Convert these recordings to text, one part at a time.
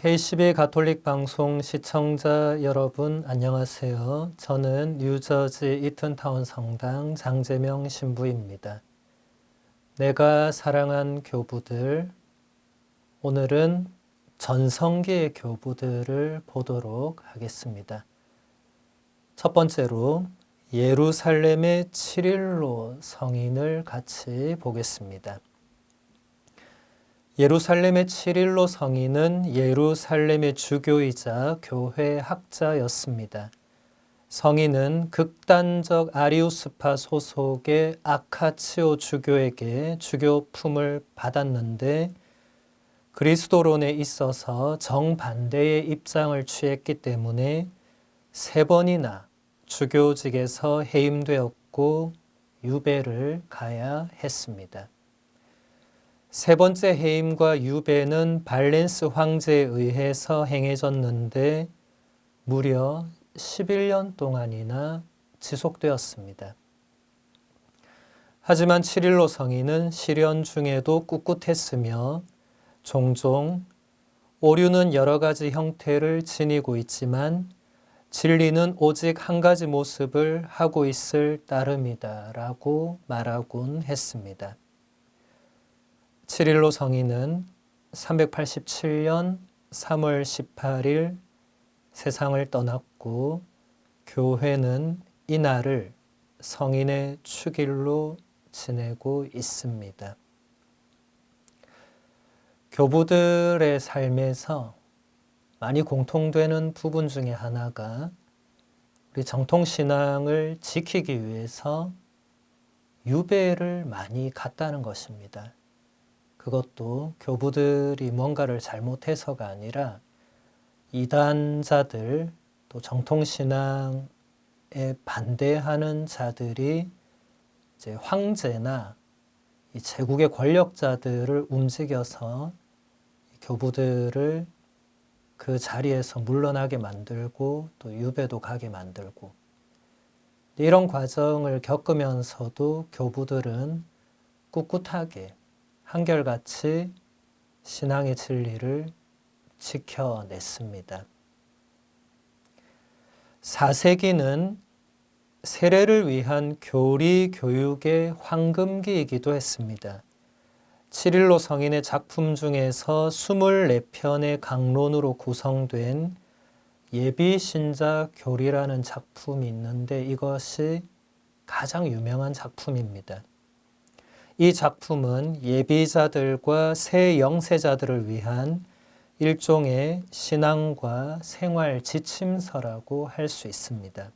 K12 가톨릭 방송 시청자 여러분 안녕하세요. 저는 뉴저지 이튼타운 성당 장재명 신부입니다. 내가 사랑한 교부들, 오늘은 전성기의 교부들을 보도록 하겠습니다. 첫 번째로 예루살렘의 칠일로 성인을 같이 보겠습니다. 예루살렘의 칠일로 성인은 예루살렘의 주교이자 교회 학자였습니다. 성인은 극단적 아리우스파 소속의 아카치오 주교에게 주교품을 받았는데 그리스도론에 있어서 정반대의 입장을 취했기 때문에 3번이나 주교직에서 해임되었고 유배를 가야 했습니다. 세 번째 해임과 유배는 발렌스 황제에 의해서 행해졌는데 무려 11년 동안이나 지속되었습니다. 하지만 칠일로 성인은 시련 중에도 꿋꿋했으며 종종 오류는 여러 가지 형태를 지니고 있지만 진리는 오직 한 가지 모습을 하고 있을 따름이다 라고 말하곤 했습니다. 칠일로 성인은 387년 3월 18일 세상을 떠났고 교회는 이날을 성인의 축일로 지내고 있습니다. 교부들의 삶에서 많이 공통되는 부분 중에 하나가 우리 정통신앙을 지키기 위해서 유배를 많이 갔다는 것입니다. 그것도 교부들이 뭔가를 잘못해서가 아니라 이단자들 또 정통신앙에 반대하는 자들이 이제 황제나 이 제국의 권력자들을 움직여서 교부들을 그 자리에서 물러나게 만들고 또 유배도 가게 만들고 이런 과정을 겪으면서도 교부들은 꿋꿋하게 한결같이 신앙의 진리를 지켜냈습니다. 4세기는 세례를 위한 교리 교육의 황금기이기도 했습니다. 칠일로 성인의 작품 중에서 24편의 강론으로 구성된 예비신자 교리라는 작품이 있는데 이것이 가장 유명한 작품입니다. 이 작품은 예비자들과 새 영세자들을 위한 일종의 신앙과 생활 지침서라고 할 수 있습니다.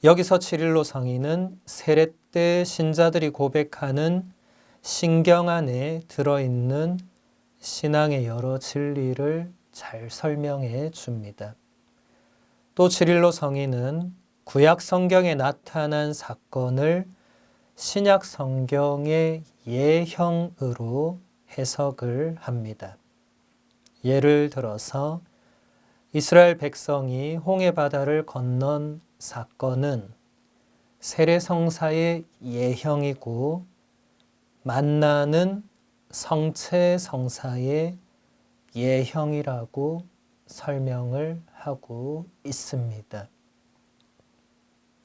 여기서 칠일로 성인은 세례 때 신자들이 고백하는 신경 안에 들어있는 신앙의 여러 진리를 잘 설명해 줍니다. 또 칠일로 성인은 구약 성경에 나타난 사건을 신약 성경의 예형으로 해석을 합니다. 예를 들어서 이스라엘 백성이 홍해 바다를 건넌 사건은 세례성사의 예형이고 만나는 성체성사의 예형이라고 설명을 하고 있습니다.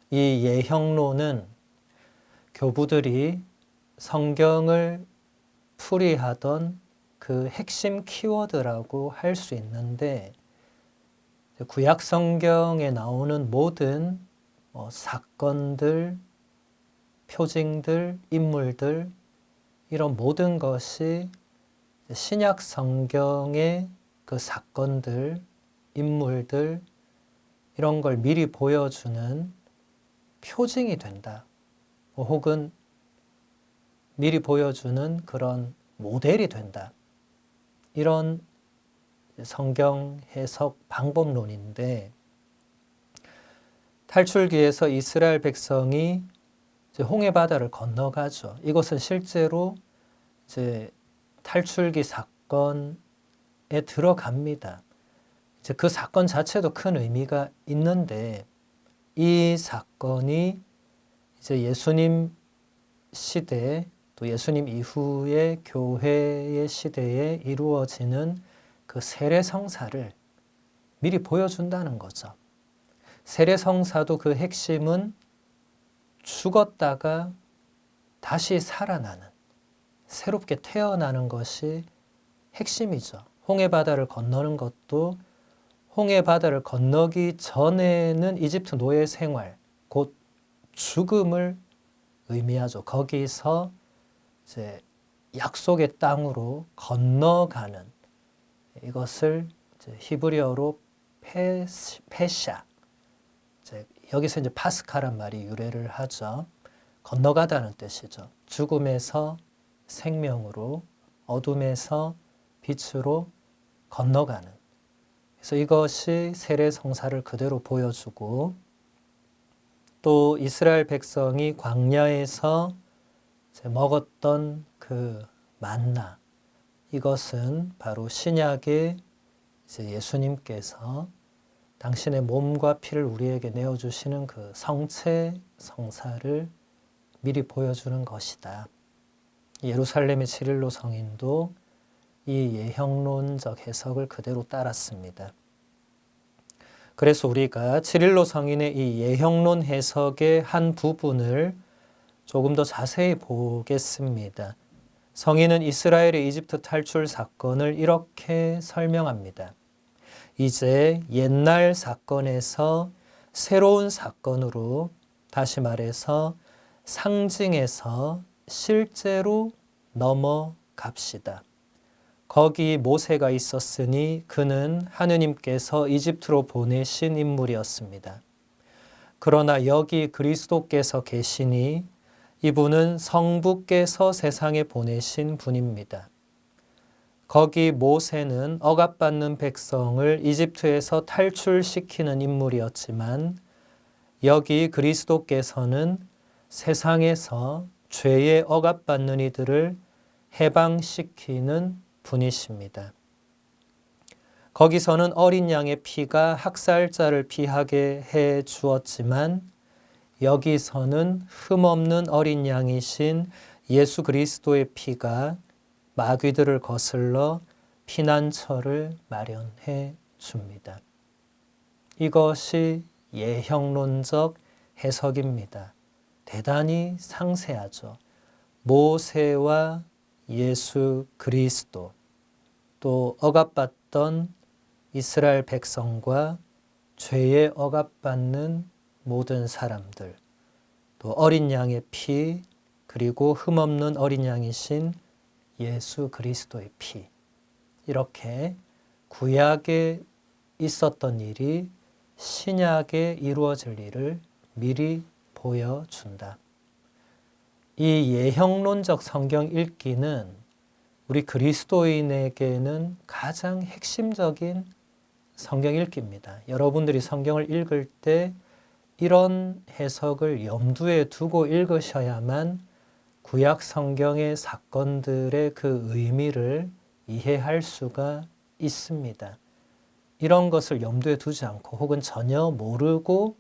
이 예형론은 교부들이 성경을 풀이하던 그 핵심 키워드라고 할 수 있는데 구약 성경에 나오는 모든 사건들, 표징들, 인물들 이런 모든 것이 신약 성경의 그 사건들, 인물들 이런 걸 미리 보여주는 표징이 된다. 혹은 미리 보여주는 그런 모델이 된다. 이런 성경 해석 방법론인데 탈출기에서 이스라엘 백성이 이제 홍해 바다를 건너가죠. 이것은 실제로 이제 탈출기 사건에 들어갑니다. 이제 그 사건 자체도 큰 의미가 있는데 이 사건이 이제 예수님 시대 또 예수님 이후의 교회의 시대에 이루어지는 그 세례성사를 미리 보여준다는 거죠. 세례성사도 그 핵심은 죽었다가 다시 살아나는, 새롭게 태어나는 것이 핵심이죠. 홍해바다를 건너는 것도 홍해바다를 건너기 전에는 이집트 노예 생활, 곧 죽음을 의미하죠. 거기서 이제 약속의 땅으로 건너가는, 이것을 이제 히브리어로 페샤, 여기서 이제 파스카란 말이 유래를 하죠. 건너가다는 뜻이죠. 죽음에서 생명으로, 어둠에서 빛으로 건너가는. 그래서 이것이 세례성사를 그대로 보여주고, 또 이스라엘 백성이 광야에서 먹었던 그 만나, 이것은 바로 신약의 이제 예수님께서 당신의 몸과 피를 우리에게 내어주시는 그 성체 성사를 미리 보여주는 것이다. 예루살렘의 시릴로 성인도 이 예형론적 해석을 그대로 따랐습니다. 그래서 우리가 시릴로 성인의 이 예형론 해석의 한 부분을 조금 더 자세히 보겠습니다. 성인은 이스라엘의 이집트 탈출 사건을 이렇게 설명합니다. 이제 옛날 사건에서 새로운 사건으로, 다시 말해서 상징에서 실제로 넘어갑시다. 거기 모세가 있었으니 그는 하느님께서 이집트로 보내신 인물이었습니다. 그러나 여기 그리스도께서 계시니 이분은 성부께서 세상에 보내신 분입니다. 거기 모세는 억압받는 백성을 이집트에서 탈출시키는 인물이었지만 여기 그리스도께서는 세상에서 죄에 억압받는 이들을 해방시키는 분이십니다. 거기서는 어린 양의 피가 학살자를 피하게 해 주었지만 여기서는 흠없는 어린 양이신 예수 그리스도의 피가 마귀들을 거슬러 피난처를 마련해 줍니다. 이것이 예형론적 해석입니다. 대단히 상세하죠. 모세와 예수 그리스도, 또 억압받던 이스라엘 백성과 죄에 억압받는 모든 사람들, 또 어린 양의 피, 그리고 흠없는 어린 양이신 예수 그리스도의 피, 이렇게 구약에 있었던 일이 신약에 이루어질 일을 미리 보여준다. 이 예형론적 성경 읽기는 우리 그리스도인에게는 가장 핵심적인 성경 읽기입니다. 여러분들이 성경을 읽을 때 이런 해석을 염두에 두고 읽으셔야만 구약 성경의 사건들의 그 의미를 이해할 수가 있습니다. 이런 것을 염두에 두지 않고 혹은 전혀 모르고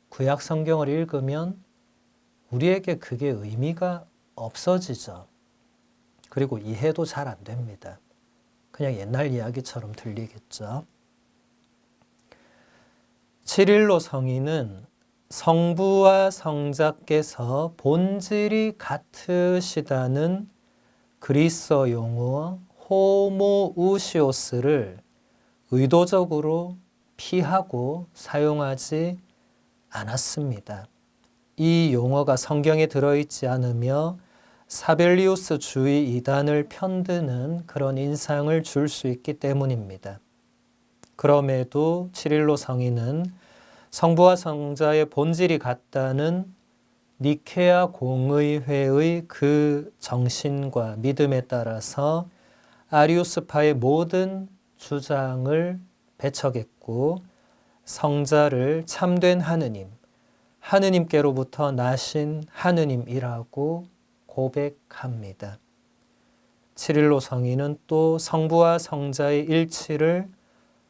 구약 성경을 읽으면 우리에게 그게 의미가 없어지죠. 그리고 이해도 잘 안 됩니다. 그냥 옛날 이야기처럼 들리겠죠. 시릴로 성인은 성부와 성자께서 본질이 같으시다는 그리스어 용어 호모우시오스를 의도적으로 피하고 사용하지 않았습니다. 이 용어가 성경에 들어있지 않으며 사벨리우스 주의 이단을 편드는 그런 인상을 줄 수 있기 때문입니다. 그럼에도 시릴로 성인은 성부와 성자의 본질이 같다는 니케아 공의회의 그 정신과 믿음에 따라서 아리우스파의 모든 주장을 배척했고 성자를 참된 하느님, 하느님께로부터 나신 하느님이라고 고백합니다. 시릴로 성인은 또 성부와 성자의 일치를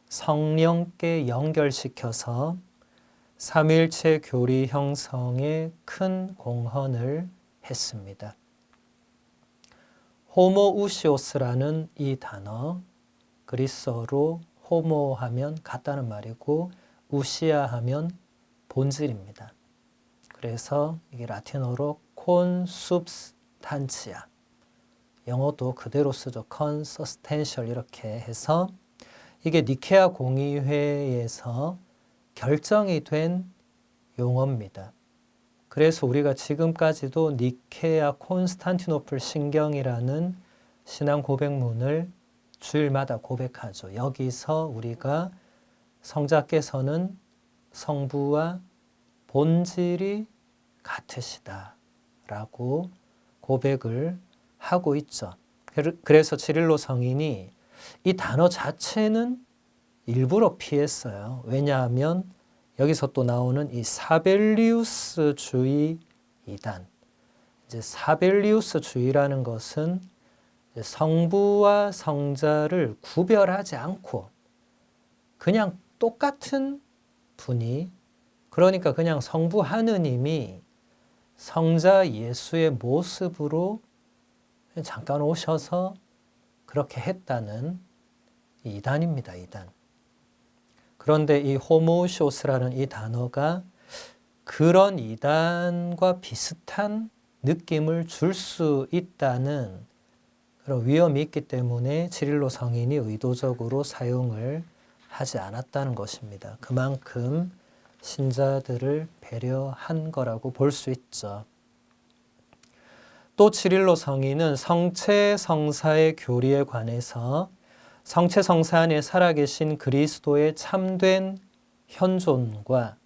성령께 연결시켜서 삼위일체 교리 형성에 큰 공헌을 했습니다. 호모우시오스라는 이 단어, 그리스어로 호모 하면 같다는 말이고 우시아 하면 본질입니다. 그래서 이게 라틴어로 콘substantia, 영어도 그대로 쓰죠. consubstantial 이렇게 해서 이게 니케아 공의회에서 결정이 된 용어입니다. 그래서 우리가 지금까지도 니케아 콘스탄티노플 신경이라는 신앙 고백문을 주일마다 고백하죠. 여기서 우리가 성자께서는 성부와 본질이 같으시다 라고 고백을 하고 있죠. 그래서 지릴로 성인이 이 단어 자체는 일부러 피했어요. 왜냐하면 여기서 또 나오는 이 사벨리우스주의 이단. 이제 사벨리우스주의라는 것은 성부와 성자를 구별하지 않고 그냥 똑같은 분이, 그러니까 그냥 성부 하느님이 성자 예수의 모습으로 잠깐 오셔서 그렇게 했다는 이단입니다. 이단. 그런데 이 호모우시오스라는 이 단어가 그런 이단과 비슷한 느낌을 줄 수 있다는 그런 위험이 있기 때문에 지릴로 성인이 의도적으로 사용을 하지 않았다는 것입니다. 그만큼 신자들을 배려한 거라고 볼 수 있죠. 또 지릴로 성인은 성체 성사의 교리에 관해서 성체 성사 안에 살아계신 그리스도의 참된 현존과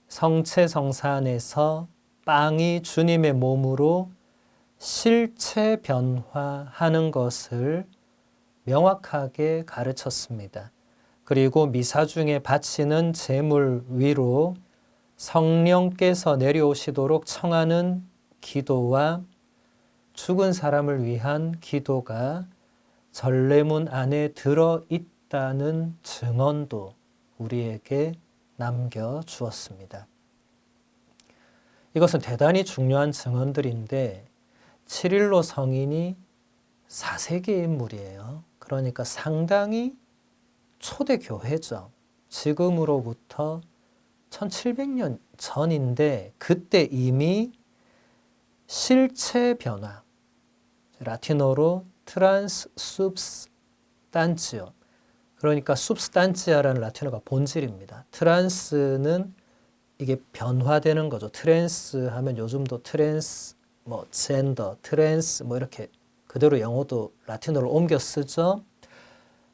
성체 성사 안에서 빵이 주님의 몸으로 실체 변화하는 것을 명확하게 가르쳤습니다. 그리고 미사 중에 바치는 제물 위로 성령께서 내려오시도록 청하는 기도와 죽은 사람을 위한 기도가 전례문 안에 들어있다는 증언도 우리에게 남겨주었습니다. 이것은 대단히 중요한 증언들인데 치릴로 성인이 4세기 인물이에요. 그러니까 상당히 초대 교회죠. 지금으로부터 1700년 전인데 그때 이미 실체 변화, 라틴어로 트란스substantia요. 그러니까 substantia라는 라틴어가 본질입니다. 트란스는 이게 변화되는 거죠. 트랜스 하면 요즘도 트랜스, 젠더, 트랜스 이렇게 그대로 영어도 라틴어로 옮겨 쓰죠.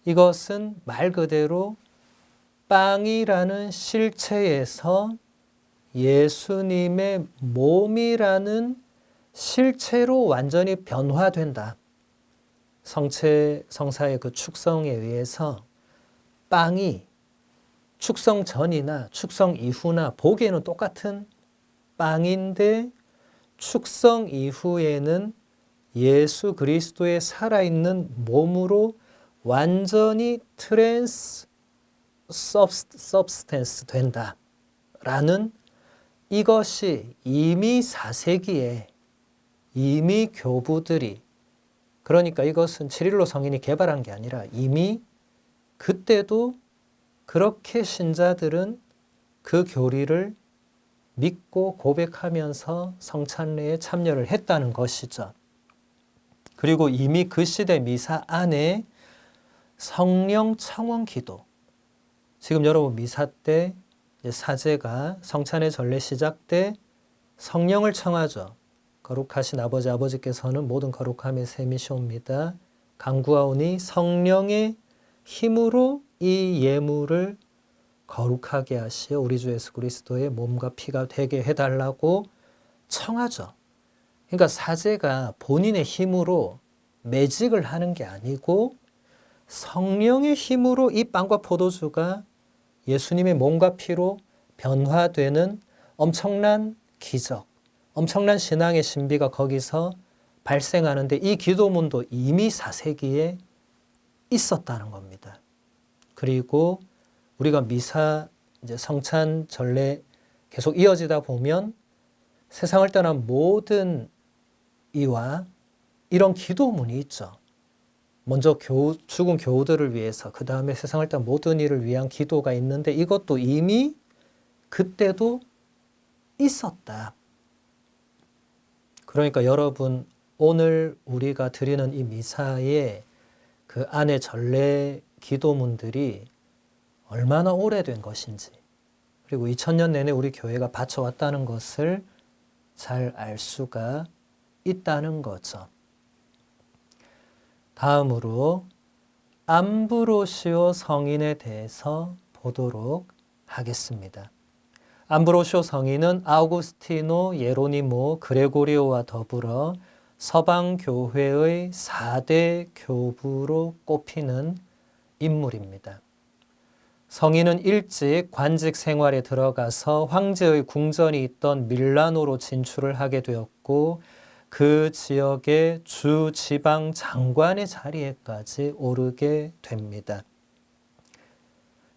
이것은 말 그대로 빵이라는 실체에서 예수님의 몸이라는 실체로 완전히 변화된다. 성체, 성사의 그 축성에 의해서 빵이 축성 전이나 축성 이후나 보기에는 똑같은 빵인데 축성 이후에는 예수 그리스도의 살아있는 몸으로 완전히 트랜스 서브스텐스 된다라는 이것이 이미 4세기에 이미 교부들이, 그러니까 이것은 치릴로 성인이 개발한 게 아니라 이미 그때도 그렇게 신자들은 그 교리를 믿고 고백하면서 성찬례에 참여를 했다는 것이죠. 그리고 이미 그 시대 미사 안에 성령 청원 기도, 지금 여러분 미사 때 사제가 성찬의 전례 시작 때 성령을 청하죠. 거룩하신 아버지, 아버지께서는 모든 거룩함의 셈이시옵니다. 간구하오니 성령의 힘으로 이 예물을 거룩하게 하시어 우리 주 예수 그리스도의 몸과 피가 되게 해달라고 청하죠. 그러니까 사제가 본인의 힘으로 매직을 하는 게 아니고 성령의 힘으로 이 빵과 포도주가 예수님의 몸과 피로 변화되는 엄청난 기적, 엄청난 신앙의 신비가 거기서 발생하는데 이 기도문도 이미 4세기에 있었다는 겁니다. 그리고 우리가 미사, 이제 성찬 전례 계속 이어지다 보면 세상을 떠난 모든 이와 이런 기도문이 있죠. 먼저 죽은 교우들을 위해서, 그 다음에 세상을 떠난 모든 이를 위한 기도가 있는데 이것도 이미 그때도 있었다. 그러니까 여러분, 오늘 우리가 드리는 이 미사의 그 안에 전례 기도문들이 얼마나 오래된 것인지, 그리고 2000년 내내 우리 교회가 바쳐왔다는 것을 잘 알 수가 있다는 거죠. 다음으로 암브로시오 성인에 대해서 보도록 하겠습니다. 암브로시오 성인은 아우구스티노, 예로니모, 그레고리오와 더불어 서방교회의 4대 교부로 꼽히는 인물입니다. 성인은 일찍 관직 생활에 들어가서 황제의 궁전이 있던 밀라노로 진출을 하게 되었고 그 지역의 주 지방 장관의 자리에까지 오르게 됩니다.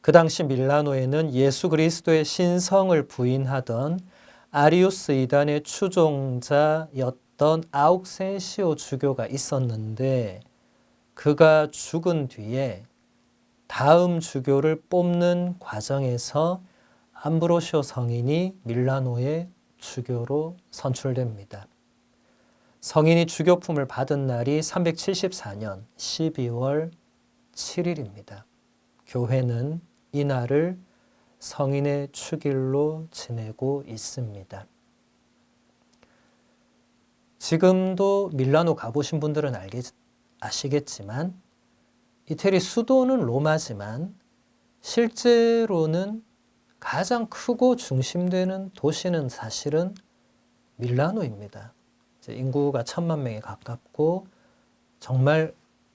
그 당시 밀라노에는 예수 그리스도의 신성을 부인하던 아리우스 이단의 추종자였던 아욱센시오 주교가 있었는데 그가 죽은 뒤에 다음 주교를 뽑는 과정에서 암브로시오 성인이 밀라노의 주교로 선출됩니다. 성인이 주교품을 받은 날이 374년 12월 7일입니다. 교회는 이 날을 성인의 축일로 지내고 있습니다. 지금도 밀라노 가보신 분들은 아시겠지만 이태리 수도는 로마지만 실제로는 가장 크고 중심되는 도시는 사실은 밀라노입니다. 인구가 1000만 명에 가깝고 정말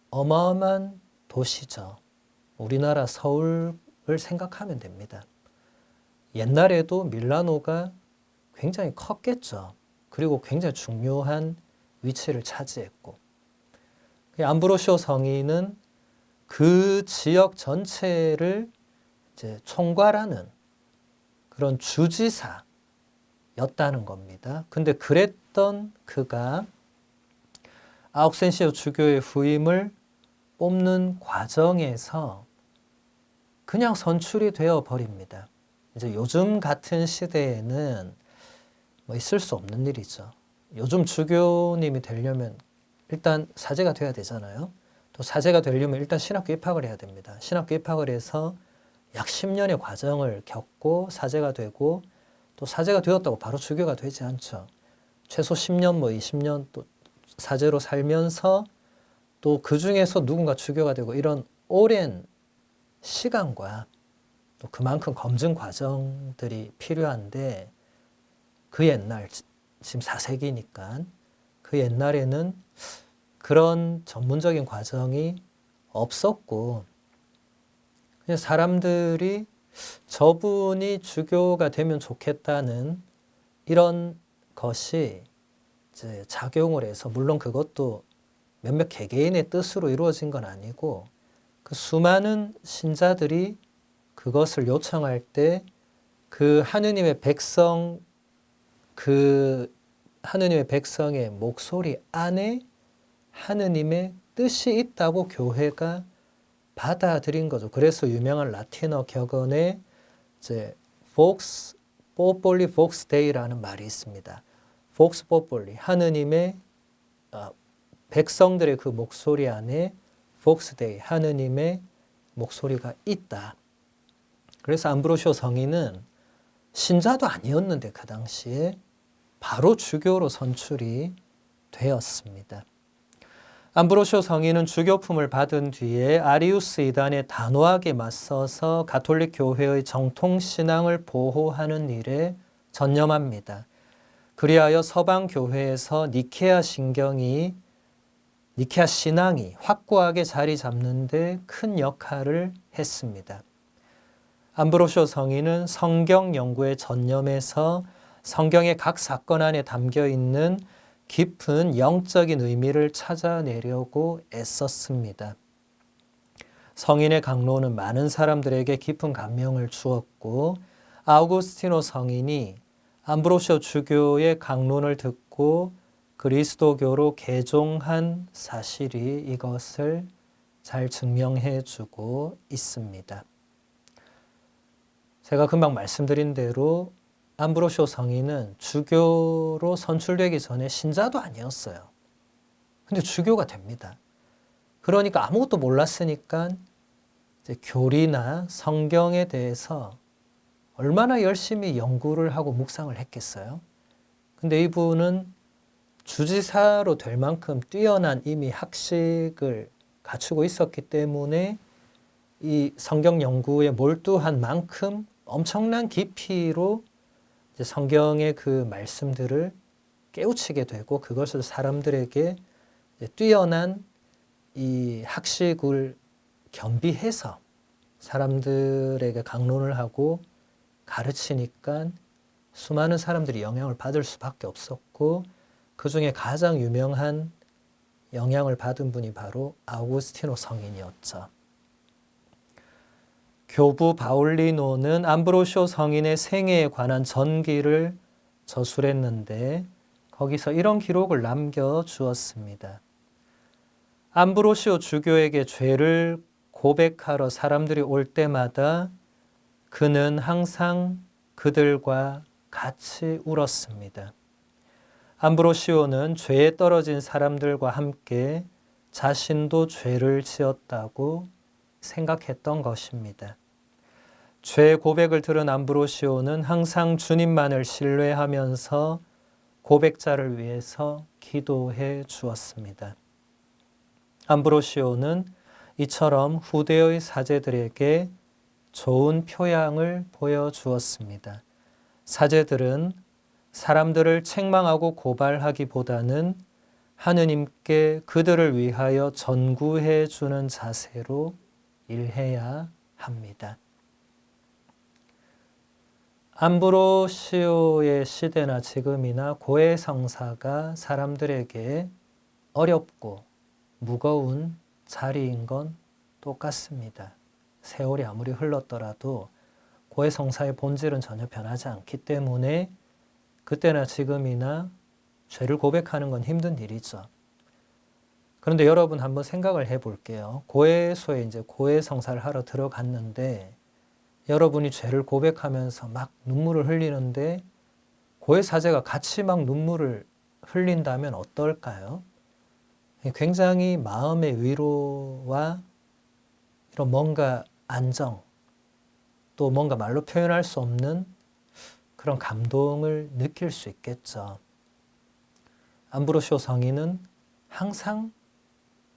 어마어마한 도시죠. 우리나라 서울을 생각하면 됩니다. 옛날에도 밀라노가 굉장히 컸겠죠. 그리고 굉장히 중요한 위치를 차지했고 암브로시오 성인은 그 지역 전체를 이제 총괄하는 그런 주지사였다는 겁니다. 근데 그랬던 그가 아욱센시오 주교의 후임을 뽑는 과정에서 그냥 선출이 되어 버립니다. 이제 요즘 같은 시대에는 뭐 있을 수 없는 일이죠. 요즘 주교님이 되려면 일단 사제가 돼야 되잖아요. 또 사제가 되려면 일단 신학교 입학을 해야 됩니다. 신학교 입학을 해서 약 10년의 과정을 겪고 사제가 되고 또 사제가 되었다고 바로 주교가 되지 않죠. 최소 10년, 20년 또 사제로 살면서 또 그 중에서 누군가 주교가 되고 이런 오랜 시간과 또 그만큼 검증 과정들이 필요한데 그 옛날, 지금 4세기니까 그 옛날에는 그런 전문적인 과정이 없었고 그냥 사람들이 저분이 주교가 되면 좋겠다는 이런 것이 이제 작용을 해서 물론 그것도 몇몇 개개인의 뜻으로 이루어진 건 아니고 그 수많은 신자들이 그것을 요청할 때 그 하느님의 백성의 목소리 안에 하느님의 뜻이 있다고 교회가 받아들인 거죠. 그래서 유명한 라틴어 격언에 이제 Vox Populi Vox Dei라는 말이 있습니다. Vox Populi, 하느님의 백성들의 그 목소리 안에 Vox Dei, 하느님의 목소리가 있다. 그래서 암브로시오 성인은 신자도 아니었는데 그 당시에 바로 주교로 선출이 되었습니다. 암브로시오 성인은 주교품을 받은 뒤에 아리우스 이단에 단호하게 맞서서 가톨릭 교회의 정통 신앙을 보호하는 일에 전념합니다. 그리하여 서방 교회에서 니케아 신앙이 확고하게 자리 잡는 데 큰 역할을 했습니다. 암브로시오 성인은 성경 연구에 전념해서 성경의 각 사건 안에 담겨 있는 깊은 영적인 의미를 찾아내려고 애썼습니다. 성인의 강론은 많은 사람들에게 깊은 감명을 주었고 아우구스티노 성인이 암브로시오 주교의 강론을 듣고 그리스도교로 개종한 사실이 이것을 잘 증명해 주고 있습니다. 제가 금방 말씀드린 대로 암브로시오 성인은 주교로 선출되기 전에 신자도 아니었어요. 근데 주교가 됩니다. 그러니까 아무것도 몰랐으니까 이제 교리나 성경에 대해서 얼마나 열심히 연구를 하고 묵상을 했겠어요. 근데 이분은 주지사로 될 만큼 뛰어난 이미 학식을 갖추고 있었기 때문에 이 성경 연구에 몰두한 만큼 엄청난 깊이로 이제 성경의 그 말씀들을 깨우치게 되고 그것을 사람들에게 뛰어난 이 학식을 겸비해서 사람들에게 강론을 하고 가르치니까 수많은 사람들이 영향을 받을 수밖에 없었고 그 중에 가장 유명한 영향을 받은 분이 바로 아우구스티노 성인이었죠. 교부 바울리노는 암브로시오 성인의 생애에 관한 전기를 저술했는데 거기서 이런 기록을 남겨주었습니다. 암브로시오 주교에게 죄를 고백하러 사람들이 올 때마다 그는 항상 그들과 같이 울었습니다. 암브로시오는 죄에 떨어진 사람들과 함께 자신도 죄를 지었다고 생각했던 것입니다. 죄 고백을 들은 암브로시오는 항상 주님만을 신뢰하면서 고백자를 위해서 기도해 주었습니다. 암브로시오는 이처럼 후대의 사제들에게 좋은 표양을 보여주었습니다. 사제들은 사람들을 책망하고 고발하기보다는 하느님께 그들을 위하여 전구해 주는 자세로 일해야 합니다. 암브로시오의 시대나 지금이나 고해성사가 사람들에게 어렵고 무거운 자리인 건 똑같습니다. 세월이 아무리 흘렀더라도 고해성사의 본질은 전혀 변하지 않기 때문에 그때나 지금이나 죄를 고백하는 건 힘든 일이죠. 그런데 여러분 한번 생각을 해볼게요. 고해소에 이제 고해성사를 하러 들어갔는데 여러분이 죄를 고백하면서 막 눈물을 흘리는데 고해사제가 같이 막 눈물을 흘린다면 어떨까요? 굉장히 마음의 위로와 이런 뭔가 안정, 또 뭔가 말로 표현할 수 없는 그런 감동을 느낄 수 있겠죠. 암브로시오 성인은 항상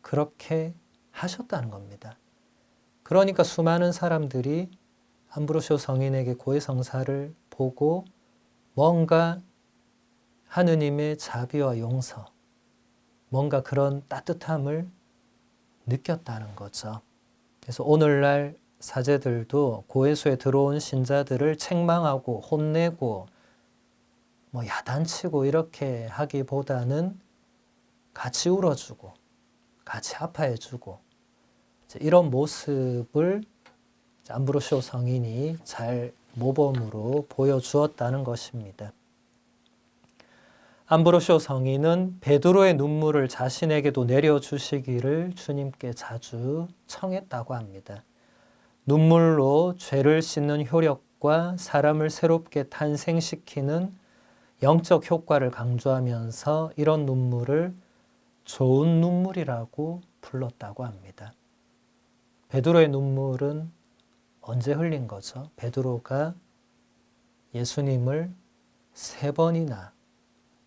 그렇게 하셨다는 겁니다. 그러니까 수많은 사람들이 암브로시오 성인에게 고해성사를 보고 뭔가 하느님의 자비와 용서, 뭔가 그런 따뜻함을 느꼈다는 거죠. 그래서 오늘날 사제들도 고해소에 들어온 신자들을 책망하고 혼내고 뭐 야단치고 이렇게 하기보다는 같이 울어주고 같이 아파해주고 이런 모습을 암브로시오 성인이 잘 모범으로 보여주었다는 것입니다. 암브로시오 성인은 베드로의 눈물을 자신에게도 내려주시기를 주님께 자주 청했다고 합니다. 눈물로 죄를 씻는 효력과 사람을 새롭게 탄생시키는 영적 효과를 강조하면서 이런 눈물을 좋은 눈물이라고 불렀다고 합니다. 베드로의 눈물은 언제 흘린 거죠? 베드로가 예수님을 3번이나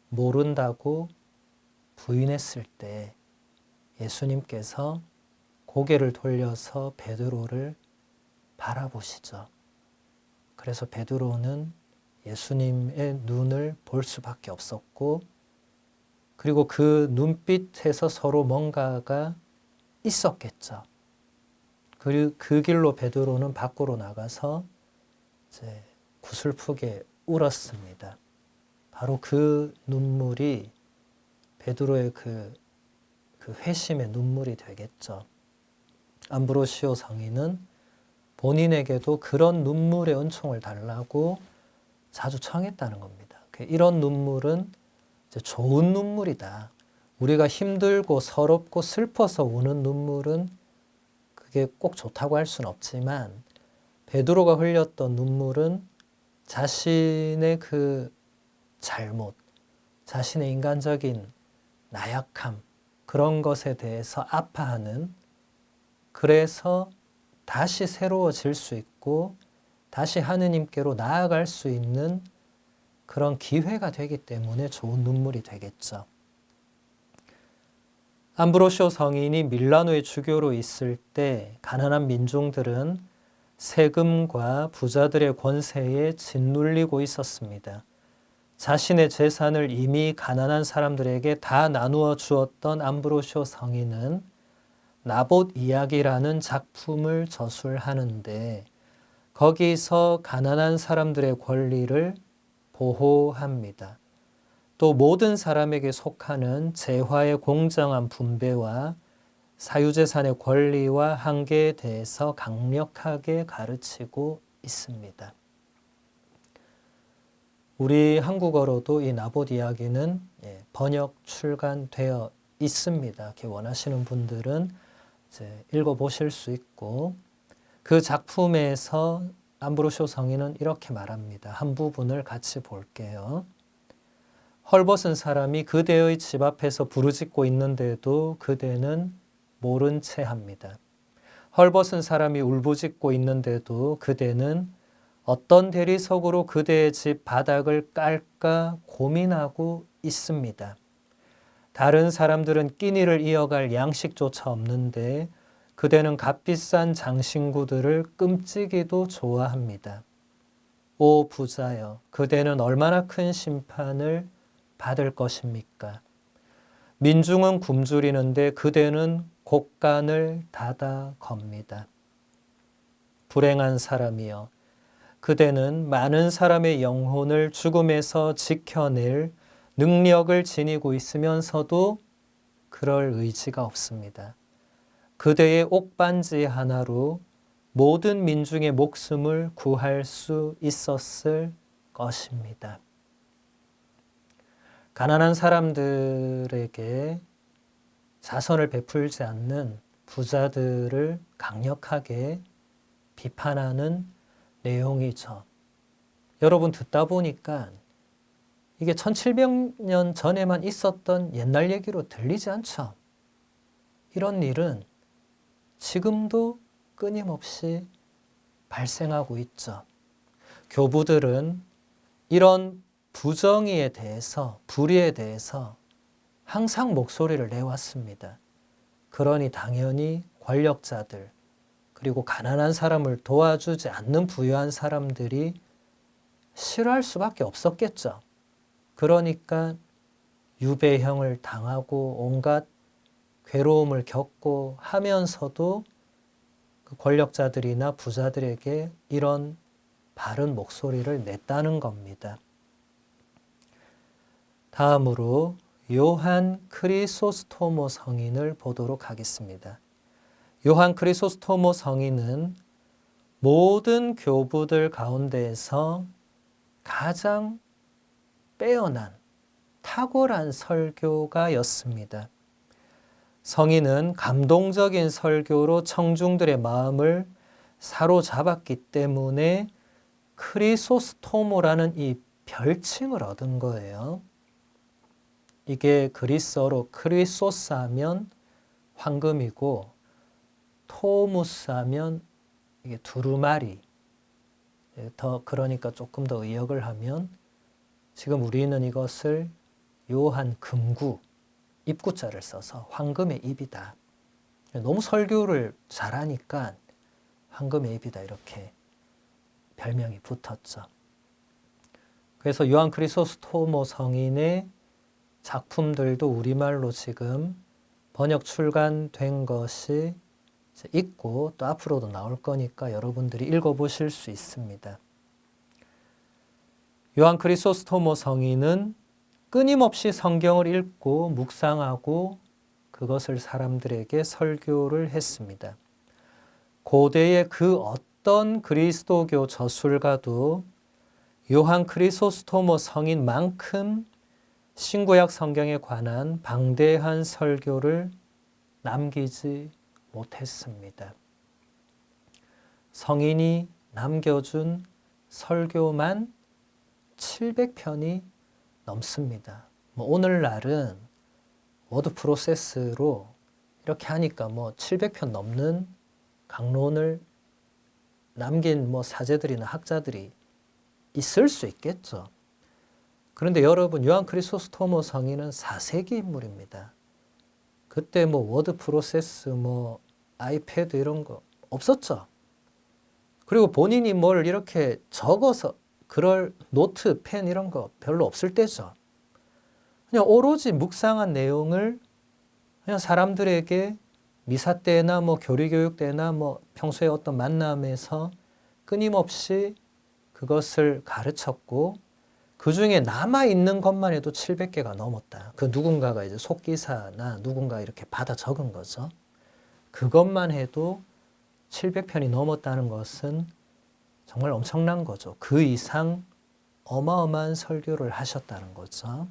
모른다고 부인했을 때 예수님께서 고개를 돌려서 베드로를 바라보시죠. 그래서 베드로는 예수님의 눈을 볼 수밖에 없었고 그리고 그 눈빛에서 서로 뭔가가 있었겠죠. 그 길로 베드로는 밖으로 나가서 이제 구슬프게 울었습니다. 바로 그 눈물이 베드로의 그 회심의 눈물이 되겠죠. 암브로시오 성인은 본인에게도 그런 눈물의 은총을 달라고 자주 청했다는 겁니다. 이런 눈물은 이제 좋은 눈물이다. 우리가 힘들고 서럽고 슬퍼서 우는 눈물은 그게 꼭 좋다고 할 수는 없지만 베드로가 흘렸던 눈물은 자신의 그 잘못, 자신의 인간적인 나약함, 그런 것에 대해서 아파하는, 그래서 다시 새로워질 수 있고 다시 하느님께로 나아갈 수 있는 그런 기회가 되기 때문에 좋은 눈물이 되겠죠. 암브로시오 성인이 밀라노의 주교로 있을 때 가난한 민중들은 세금과 부자들의 권세에 짓눌리고 있었습니다. 자신의 재산을 이미 가난한 사람들에게 다 나누어 주었던 암브로시오 성인은 나봇 이야기라는 작품을 저술하는데 거기서 가난한 사람들의 권리를 보호합니다. 또 모든 사람에게 속하는 재화의 공정한 분배와 사유재산의 권리와 한계에 대해서 강력하게 가르치고 있습니다. 우리 한국어로도 이 나봇 이야기는 번역 출간되어 있습니다. 이렇게 원하시는 분들은 이제 읽어보실 수 있고, 그 작품에서 암브로시오 성인은 이렇게 말합니다. 한 부분을 같이 볼게요. 헐벗은 사람이 그대의 집 앞에서 부르짖고 있는데도 그대는 모른 채 합니다. 헐벗은 사람이 울부짖고 있는데도 그대는 어떤 대리석으로 그대의 집 바닥을 깔까 고민하고 있습니다. 다른 사람들은 끼니를 이어갈 양식조차 없는데 그대는 값비싼 장신구들을 끔찍이도 좋아합니다. 오 부자여, 그대는 얼마나 큰 심판을 받을 것입니까? 민중은 굶주리는데 그대는 곡간을 닫아 겁니다. 불행한 사람이여, 그대는 많은 사람의 영혼을 죽음에서 지켜낼 능력을 지니고 있으면서도 그럴 의지가 없습니다. 그대의 옥반지 하나로 모든 민중의 목숨을 구할 수 있었을 것입니다. 가난한 사람들에게 자선을 베풀지 않는 부자들을 강력하게 비판하는 내용이죠. 여러분 듣다 보니까 이게 1700년 전에만 있었던 옛날 얘기로 들리지 않죠? 이런 일은 지금도 끊임없이 발생하고 있죠. 교부들은 이런 부정의에 대해서, 불의에 대해서 항상 목소리를 내왔습니다. 그러니 당연히 권력자들, 그리고 가난한 사람을 도와주지 않는 부유한 사람들이 싫어할 수밖에 없었겠죠. 그러니까 유배형을 당하고 온갖 괴로움을 겪고 하면서도 그 권력자들이나 부자들에게 이런 바른 목소리를 냈다는 겁니다. 다음으로 요한 크리소스토모 성인을 보도록 하겠습니다. 요한 크리소스토모 성인은 모든 교부들 가운데에서 가장 빼어난 탁월한 설교가였습니다. 성인은 감동적인 설교로 청중들의 마음을 사로잡았기 때문에 크리소스토모라는 이 별칭을 얻은 거예요. 이게 그리스어로 크리소스 하면 황금이고 토무스 하면 이게 두루마리, 그러니까 조금 더 의역을 하면 지금 우리는 이것을 요한 금구, 입구자를 써서 황금의 입이다. 너무 설교를 잘하니까 황금의 입이다 이렇게 별명이 붙었죠. 그래서 요한 크리소스토모 성인의 작품들도 우리말로 지금 번역 출간된 것이 있고 또 앞으로도 나올 거니까 여러분들이 읽어보실 수 있습니다. 요한 크리소스토모 성인은 끊임없이 성경을 읽고 묵상하고 그것을 사람들에게 설교를 했습니다. 고대의 그 어떤 그리스도교 저술가도 요한 크리소스토모 성인만큼 신구약 성경에 관한 방대한 설교를 남기지 못했습니다. 성인이 남겨준 설교만 700편이 넘습니다. 오늘날은 워드 프로세스로 이렇게 하니까 700편 넘는 강론을 남긴 사제들이나 학자들이 있을 수 있겠죠. 그런데 여러분, 요한 크리소스토모 성인은 4세기 인물입니다. 그때 워드 프로세스, 아이패드 이런 거 없었죠. 그리고 본인이 뭘 이렇게 적어서 그럴 노트, 펜 이런 거 별로 없을 때죠. 그냥 오로지 묵상한 내용을 그냥 사람들에게 미사 때나 교리교육 때나 평소에 어떤 만남에서 끊임없이 그것을 가르쳤고, 그 중에 남아있는 것만 해도 700개가 넘었다. 그 누군가가 이제 속기사나 누군가 이렇게 받아 적은 거죠. 그것만 해도 700편이 넘었다는 것은 정말 엄청난 거죠. 그 이상 어마어마한 설교를 하셨다는 거죠.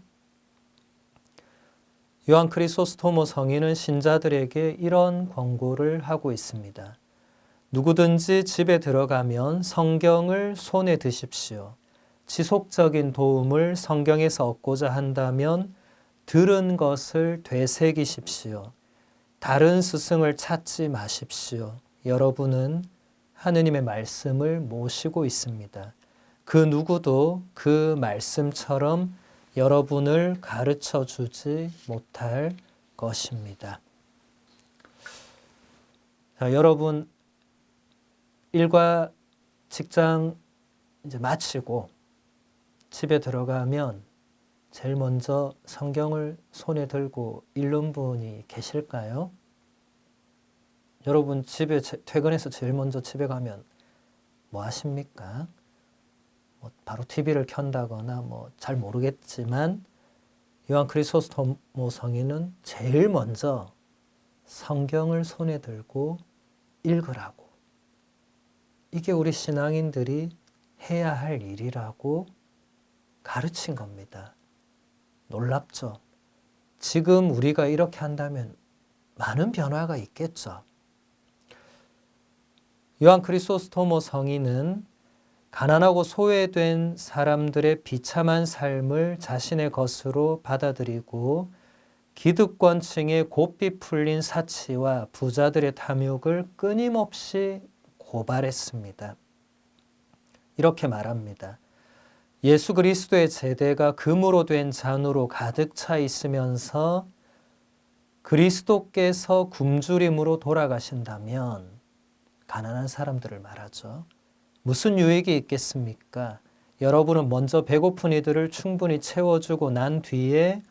요한 크리소스토모 성인은 신자들에게 이런 권고를 하고 있습니다. 누구든지 집에 들어가면 성경을 손에 드십시오. 지속적인 도움을 성경에서 얻고자 한다면 들은 것을 되새기십시오. 다른 스승을 찾지 마십시오. 여러분은 하느님의 말씀을 모시고 있습니다. 그 누구도 그 말씀처럼 여러분을 가르쳐 주지 못할 것입니다. 자, 여러분, 일과 직장 이제 마치고 집에 들어가면 제일 먼저 성경을 손에 들고 읽는 분이 계실까요? 여러분, 집에 퇴근해서 제일 먼저 집에 가면 뭐 하십니까? 바로 TV를 켠다거나 잘 모르겠지만 요한 크리소스토모 성인은 제일 먼저 성경을 손에 들고 읽으라고. 이게 우리 신앙인들이 해야 할 일이라고 가르친 겁니다. 놀랍죠? 지금 우리가 이렇게 한다면 많은 변화가 있겠죠. 요한 크리소스토모 성인은 가난하고 소외된 사람들의 비참한 삶을 자신의 것으로 받아들이고 기득권층의 고삐 풀린 사치와 부자들의 탐욕을 끊임없이 고발했습니다. 이렇게 말합니다. 예수 그리스도의 제대가 금으로 된 잔으로 가득 차 있으면서 그리스도께서 굶주림으로 돌아가신다면, 가난한 사람들을 말하죠. 무슨 유익이 있겠습니까? 여러분은 먼저 배고픈 이들을 충분히 채워주고 난 뒤에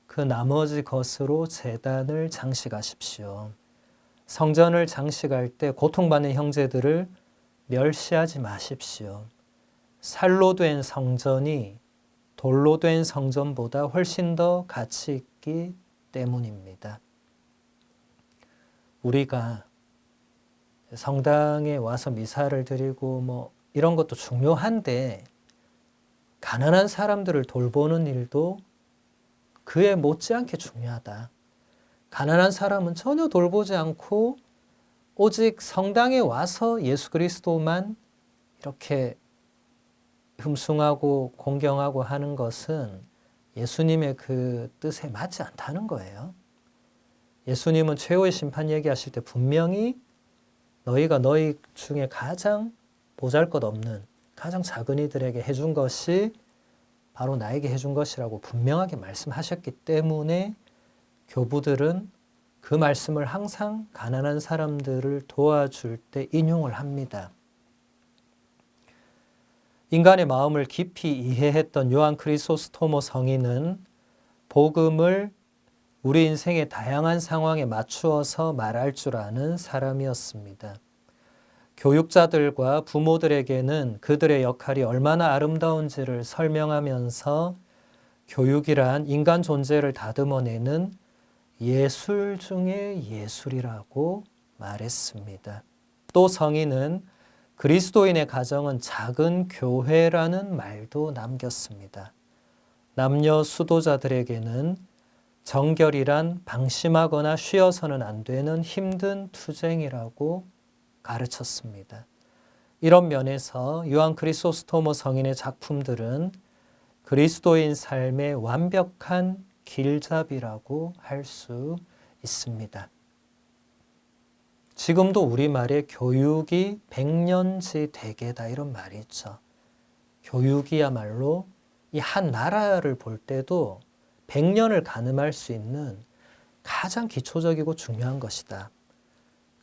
그 나머지 것으로 제단을 장식하십시오. 성전을 장식할 때 고통받는 형제들을 멸시하지 마십시오. 살로 된 성전이 돌로 된 성전보다 훨씬 더 가치 있기 때문입니다. 우리가 성당에 와서 미사를 드리고 이런 것도 중요한데, 가난한 사람들을 돌보는 일도 그에 못지않게 중요하다. 가난한 사람은 전혀 돌보지 않고 오직 성당에 와서 예수 그리스도만 이렇게 흠숭하고 공경하고 하는 것은 예수님의 그 뜻에 맞지 않다는 거예요. 예수님은 최후의 심판 얘기하실 때 분명히 너희가 너희 중에 가장 보잘것없는 가장 작은 이들에게 해준 것이 바로 나에게 해준 것이라고 분명하게 말씀하셨기 때문에 교부들은 그 말씀을 항상 가난한 사람들을 도와줄 때 인용을 합니다. 인간의 마음을 깊이 이해했던 요한 크리소스토모 성인은 복음을 우리 인생의 다양한 상황에 맞추어서 말할 줄 아는 사람이었습니다. 교육자들과 부모들에게는 그들의 역할이 얼마나 아름다운지를 설명하면서 교육이란 인간 존재를 다듬어내는 예술 중의 예술이라고 말했습니다. 또 성인은 그리스도인의 가정은 작은 교회라는 말도 남겼습니다. 남녀 수도자들에게는 정결이란 방심하거나 쉬어서는 안 되는 힘든 투쟁이라고 가르쳤습니다. 이런 면에서 요한 크리소스토모 성인의 작품들은 그리스도인 삶의 완벽한 길잡이라고 할 수 있습니다. 지금도 우리말에 교육이 백년지 대계다 이런 말이 있죠. 교육이야말로 이 한 나라를 볼 때도 100년을 가늠할 수 있는 가장 기초적이고 중요한 것이다.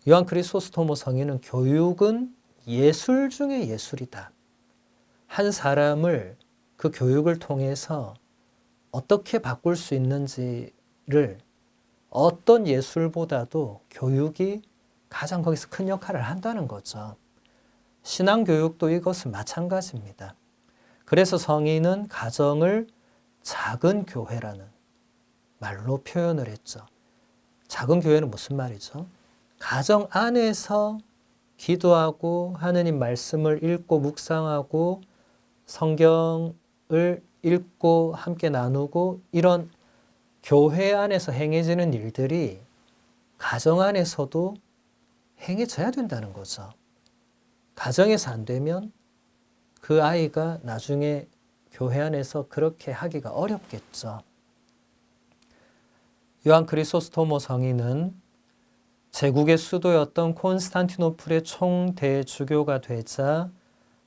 요한 크리소스토모 성인은 교육은 예술 중의 예술이다. 한 사람을 그 교육을 통해서 어떻게 바꿀 수 있는지를 어떤 예술보다도 교육이 가장 거기서 큰 역할을 한다는 거죠. 신앙교육도 이것은 마찬가지입니다. 그래서 성인은 가정을 작은 교회라는 말로 표현을 했죠. 작은 교회는 무슨 말이죠? 가정 안에서 기도하고 하느님 말씀을 읽고 묵상하고 성경을 읽고 함께 나누고 이런 교회 안에서 행해지는 일들이 가정 안에서도 행해져야 된다는 거죠. 가정에서 안 되면 그 아이가 나중에 교회 안에서 그렇게 하기가 어렵겠죠. 요한 크리소스토모 성인은 제국의 수도였던 콘스탄티노플의 총대주교가 되자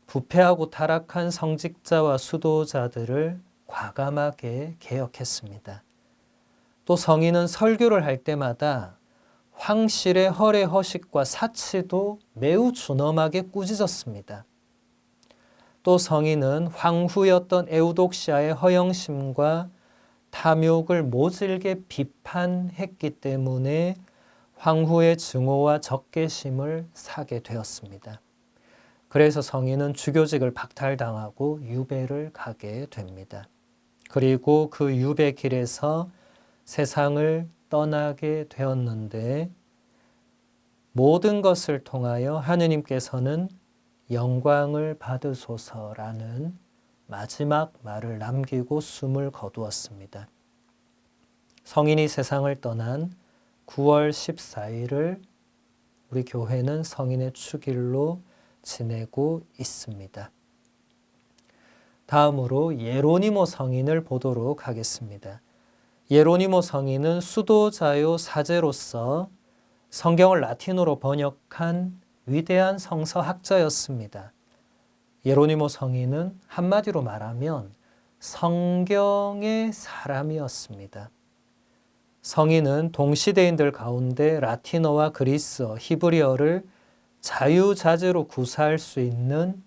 부패하고 타락한 성직자와 수도자들을 과감하게 개혁했습니다. 또 성인은 설교를 할 때마다 황실의 허례 허식과 사치도 매우 준엄하게 꾸짖었습니다. 또 성인은 황후였던 에우독시아의 허영심과 탐욕을 모질게 비판했기 때문에 황후의 증오와 적개심을 사게 되었습니다. 그래서 성인은 주교직을 박탈당하고 유배를 가게 됩니다. 그리고 그 유배 길에서 세상을 떠나게 되었는데 모든 것을 통하여 하느님께서는 영광을 받으소서라는 마지막 말을 남기고 숨을 거두었습니다. 성인이 세상을 떠난 9월 14일을 우리 교회는 성인의 축일로 지내고 있습니다. 다음으로 예로니모 성인을 보도록 하겠습니다. 예로니모 성인은 수도자요 사제로서 성경을 라틴어로 번역한 위대한 성서학자였습니다. 예로니모 성인은 한마디로 말하면 성경의 사람이었습니다. 성인은 동시대인들 가운데 라틴어와 그리스어, 히브리어를 자유자재로 구사할 수 있는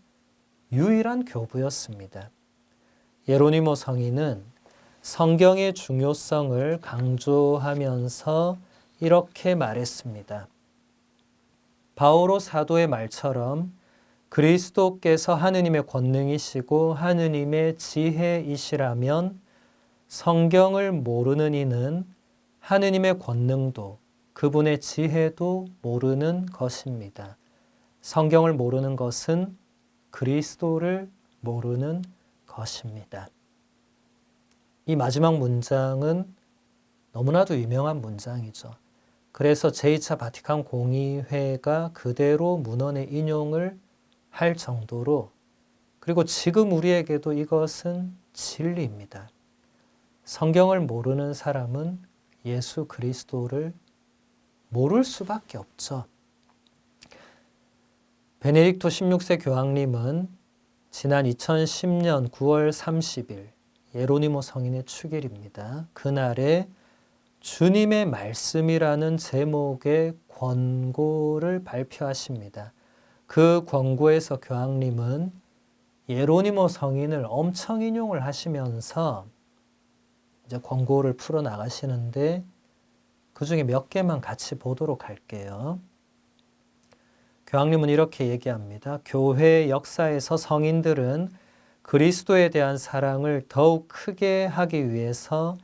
유일한 교부였습니다. 예로니모 성인은 성경의 중요성을 강조하면서 이렇게 말했습니다. 바오로 사도의 말처럼 그리스도께서 하느님의 권능이시고 하느님의 지혜이시라면 성경을 모르는 이는 하느님의 권능도 그분의 지혜도 모르는 것입니다. 성경을 모르는 것은 그리스도를 모르는 것입니다. 이 마지막 문장은 너무나도 유명한 문장이죠. 그래서 제2차 바티칸 공의회가 그대로 문헌에 인용을 할 정도로 그리고 지금 우리에게도 이것은 진리입니다. 성경을 모르는 사람은 예수 그리스도를 모를 수밖에 없죠. 베네딕토 16세 교황님은 지난 2010년 9월 30일 예로니모 성인의 축일입니다. 그날에 주님의 말씀이라는 제목의 권고를 발표하십니다. 그 권고에서 교황님은 예로니모 성인을 엄청 인용을 하시면서 이제 권고를 풀어 나가시는데 그 중에 몇 개만 같이 보도록 할게요. 교황님은 이렇게 얘기합니다. 교회 역사에서 성인들은 그리스도에 대한 사랑을 더욱 크게 하기 위해서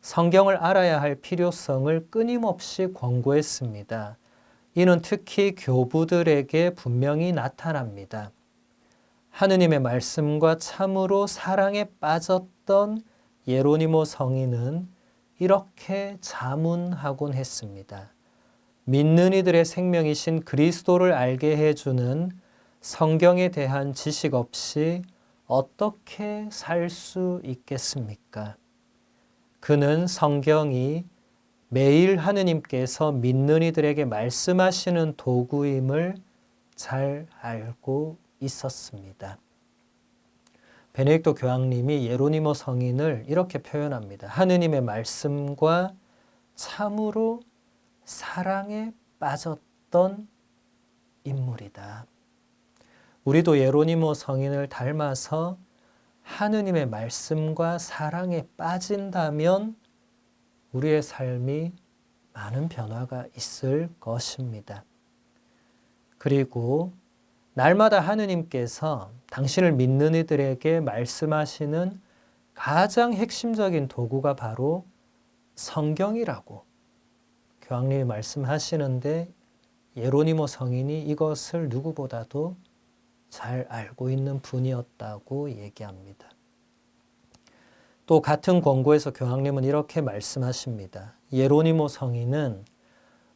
성경을 알아야 할 필요성을 끊임없이 권고했습니다. 이는 특히 교부들에게 분명히 나타납니다. 하느님의 말씀과 참으로 사랑에 빠졌던 예로니모 성인은 이렇게 자문하곤 했습니다. 믿는 이들의 생명이신 그리스도를 알게 해주는 성경에 대한 지식 없이 어떻게 살 수 있겠습니까? 그는 성경이 매일 하느님께서 믿는 이들에게 말씀하시는 도구임을 잘 알고 있었습니다. 베네딕토 교황님이 예로니모 성인을 이렇게 표현합니다. 하느님의 말씀과 참으로 사랑에 빠졌던 인물이다. 우리도 예로니모 성인을 닮아서 하느님의 말씀과 사랑에 빠진다면 우리의 삶이 많은 변화가 있을 것입니다. 그리고 날마다 하느님께서 당신을 믿는 이들에게 말씀하시는 가장 핵심적인 도구가 바로 성경이라고 교황님이 말씀하시는데 예로니모 성인이 이것을 누구보다도 잘 알고 있는 분이었다고 얘기합니다. 또 같은 권고에서 교황님은 이렇게 말씀하십니다. 예로니모 성인은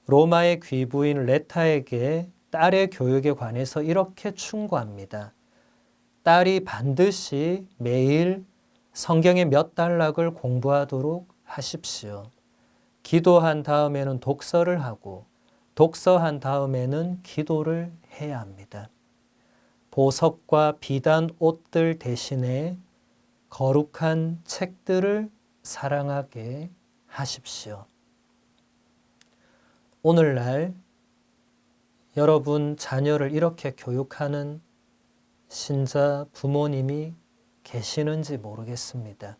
로마의 귀부인 레타에게 딸의 교육에 관해서 이렇게 충고합니다. 딸이 반드시 매일 성경의 몇 단락을 공부하도록 하십시오. 기도한 다음에는 독서를 하고 독서한 다음에는 기도를 해야 합니다. 보석과 비단 옷들 대신에 거룩한 책들을 사랑하게 하십시오. 오늘날 여러분 자녀를 이렇게 교육하는 신자 부모님이 계시는지 모르겠습니다.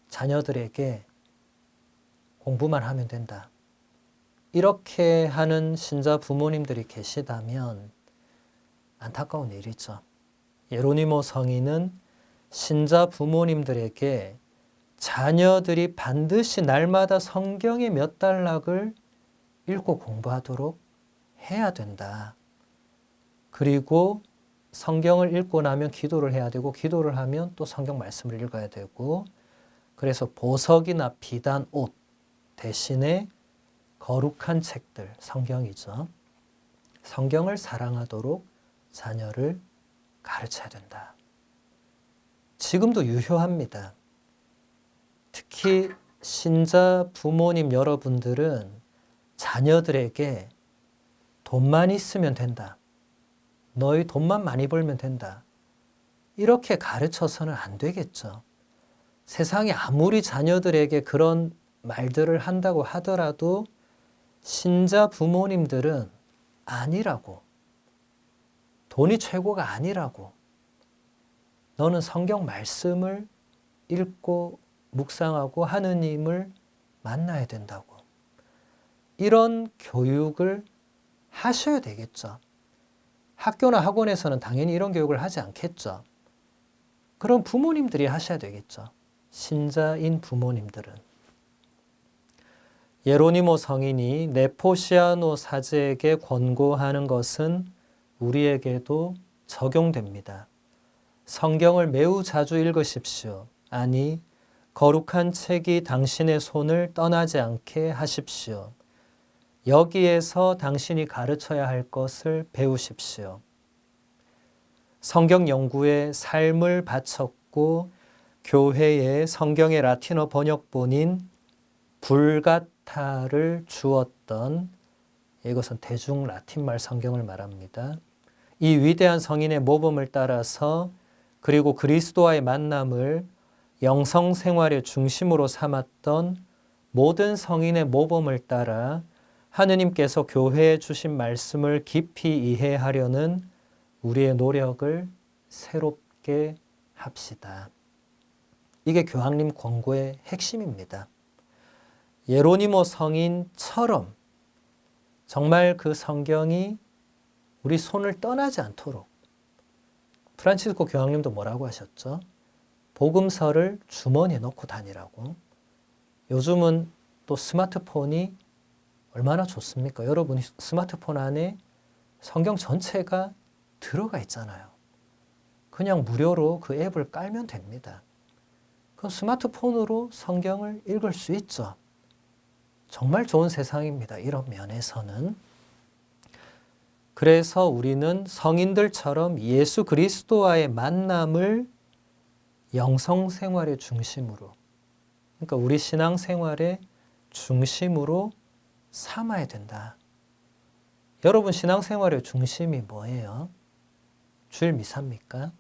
자녀들에게 공부만 하면 된다. 이렇게 하는 신자 부모님들이 계시다면 안타까운 일이죠. 예로니모 성인은 신자 부모님들에게 자녀들이 반드시 날마다 성경의 몇 단락을 읽고 공부하도록 해야 된다. 그리고 성경을 읽고 나면 기도를 해야 되고 기도를 하면 또 성경 말씀을 읽어야 되고 그래서 보석이나 비단 옷 대신에 거룩한 책들, 성경이죠. 성경을 사랑하도록 자녀를 가르쳐야 된다. 지금도 유효합니다. 특히 신자 부모님 여러분들은 자녀들에게 돈만 있으면 된다. 너희 돈만 많이 벌면 된다. 이렇게 가르쳐서는 안 되겠죠. 세상에 아무리 자녀들에게 그런 말들을 한다고 하더라도 신자 부모님들은 아니라고. 돈이 최고가 아니라고. 너는 성경 말씀을 읽고 묵상하고 하느님을 만나야 된다고. 이런 교육을 하셔야 되겠죠. 학교나 학원에서는 당연히 이런 교육을 하지 않겠죠. 그럼 부모님들이 하셔야 되겠죠. 신자인 부모님들은. 예로니모 성인이 네포시아노 사제에게 권고하는 것은 우리에게도 적용됩니다. 성경을 매우 자주 읽으십시오. 아니, 거룩한 책이 당신의 손을 떠나지 않게 하십시오. 여기에서 당신이 가르쳐야 할 것을 배우십시오. 성경 연구에 삶을 바쳤고 교회에 성경의 라틴어 번역본인 불가타를 주었던 이것은 대중 라틴말 성경을 말합니다. 이 위대한 성인의 모범을 따라서 그리고 그리스도와의 만남을 영성 생활의 중심으로 삼았던 모든 성인의 모범을 따라 하느님께서 교회에 주신 말씀을 깊이 이해하려는 우리의 노력을 새롭게 합시다. 이게 교황님 권고의 핵심입니다. 예로니모 성인처럼 정말 그 성경이 우리 손을 떠나지 않도록 프란치스코 교황님도 뭐라고 하셨죠? 복음서를 주머니에 넣고 다니라고. 요즘은 또 스마트폰이 얼마나 좋습니까? 여러분이 스마트폰 안에 성경 전체가 들어가 있잖아요. 그냥 무료로 그 앱을 깔면 됩니다. 그럼 스마트폰으로 성경을 읽을 수 있죠. 정말 좋은 세상입니다. 이런 면에서는. 그래서 우리는 성인들처럼 예수 그리스도와의 만남을 영성생활의 중심으로, 그러니까 우리 신앙생활의 중심으로 삼아야 된다. 여러분 신앙생활의 중심이 뭐예요? 주일 미사입니까?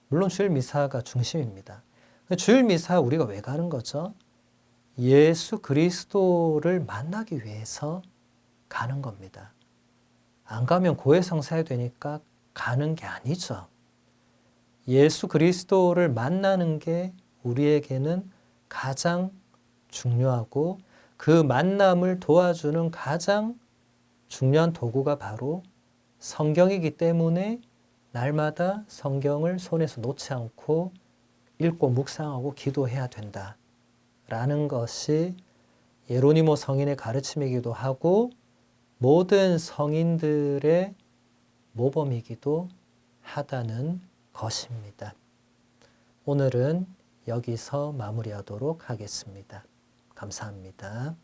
물론 주일 미사가 중심입니다. 주일 미사 우리가 왜 가는 거죠? 예수 그리스도를 만나기 위해서 가는 겁니다. 안 가면 고해성사해야 되니까 가는 게 아니죠. 예수 그리스도를 만나는 게 우리에게는 가장 중요하고 그 만남을 도와주는 가장 중요한 도구가 바로 성경이기 때문에 날마다 성경을 손에서 놓지 않고 읽고 묵상하고 기도해야 된다라는 것이 예로니모 성인의 가르침이기도 하고 모든 성인들의 모범이기도 하다는 것입니다. 오늘은 여기서 마무리하도록 하겠습니다. 감사합니다.